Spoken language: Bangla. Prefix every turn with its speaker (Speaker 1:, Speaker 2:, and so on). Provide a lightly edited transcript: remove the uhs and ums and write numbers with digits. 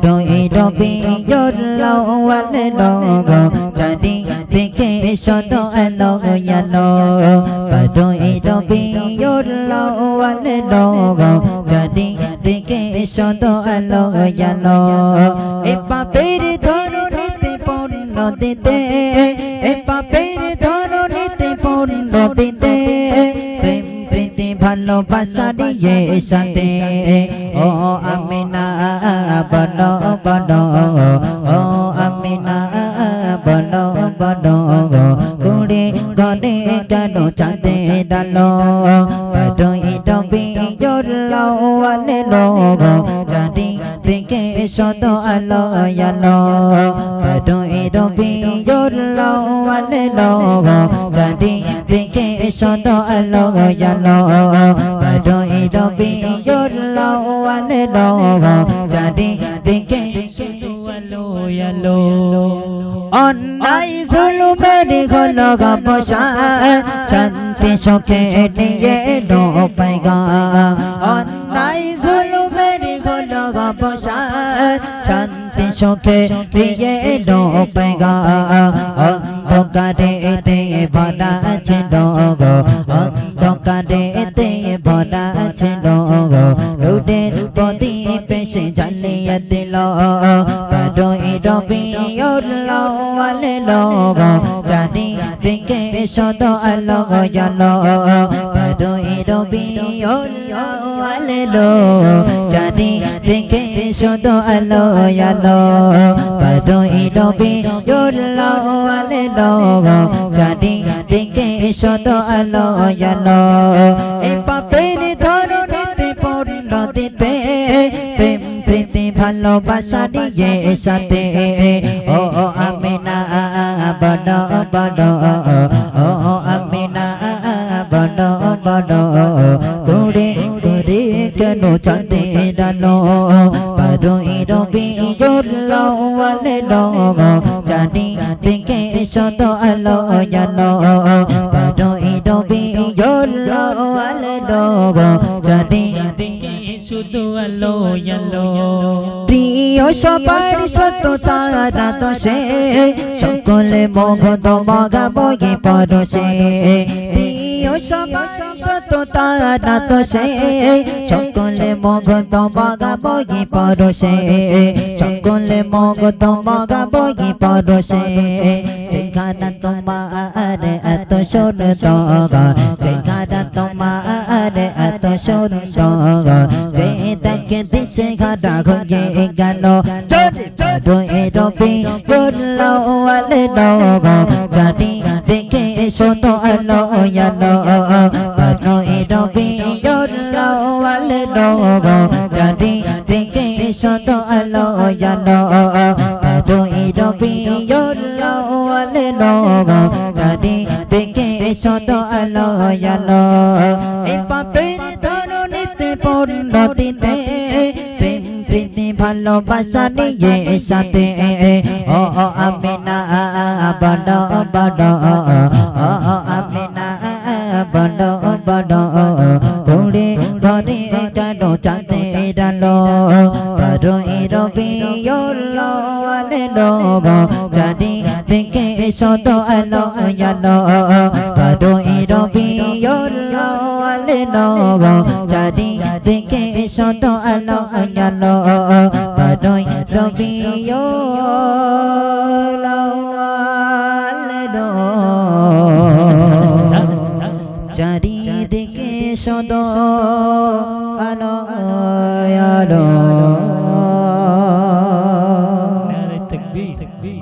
Speaker 1: Padoi dobi yolo wale logo Jadi dike soto alogo yalo Padoi dobi yolo wale logo Jadi dike soto alogo yalo Epa peri dhoro nite pondo dite Epa peri dhoro nite pondo dite ভালোবাসা দিয়ে সাথে ও আমিনা বলো বলো ও আমিনা বলো বলো কুড়ে গনে কেন চাঁদে ডালো পাডই ডবি জোরলো আলে লোগো চাঁদি দিকে শত আলো আলো পাডই ডবি জোরলো আলে লোগো চাঁদি দিকে শত আলো আলো Padoi dobi yolo wale logo Jadi dike sudu alo yalo Onnai zulumeri golo gaposha Shanti shokhe diye no paiga Onnai zulumeri golo gaposha Shanti shokhe diye no paiga Dokade ete bada chendogo Dokade ete bada chendogo Lude bodi peshe jale adilo Padoi dobi yolo wale logo Jadi dike soto alogo yalo Padoi dobi yolo wale logo Jadi dike soto alogo yalo Padoi dobi yolo wale logo Jadi dike soto alogo yalo Epa peri dhoro nite pondo dite Prem priti ভালোবাসা দিয়ে সাথে ও আমিনা বলো বলো ও আমিনা বলো বলো কুড়ে কুড়ে কেন চাঁদে ডালো পাডই ডবি জোরলো ওয়ালে লোগো জানি দিকে শত আলো জানো পাডই ডবি জোরলো ওয়ালে লোগো জানি দিকে শুধু আলো আলো প্রিয় সবার সত্য তারা তো সে সকলে মগধ মগাবো গে পরশে প্রিয় সবার সত্য তারা তো সে সকলে মগধ মগাবো গে পরশে সকলে মগধ মগাবো গে পরশে যেখানে তোমার এত সুন্দর যেখানে তোমার এত সুন্দর যে তাকে দিশে ঘাটা ঘুরে গেল পাডই ডবি জোরলো ওয়ালে লোগো জানি দেখে শত আলো আলো পাডই ডবি জোরলো ওয়ালে লোগো জানি দেখে শত আলো আলো পাডই ডবি জোরলো ওয়ালে লোগো জানি দেখে শত আলো আলো এপা পেরি ধরো নিতে পড়লো দিতে প্রেম প্রীতি ভালোবাসা নিয়ে সাথে ও আমিনা বলো বলো ও আমিনা বলো বলো কুড়ে ঘরে কেন চাঁদে ডালো পাডই ডবি yolo wale logo Jadi dike soto alo aalo Padoi dobi yolo wale logo Jadi dike soto alo aalo Padoi dobi yolo wale logo Jadi dike soto alo aalo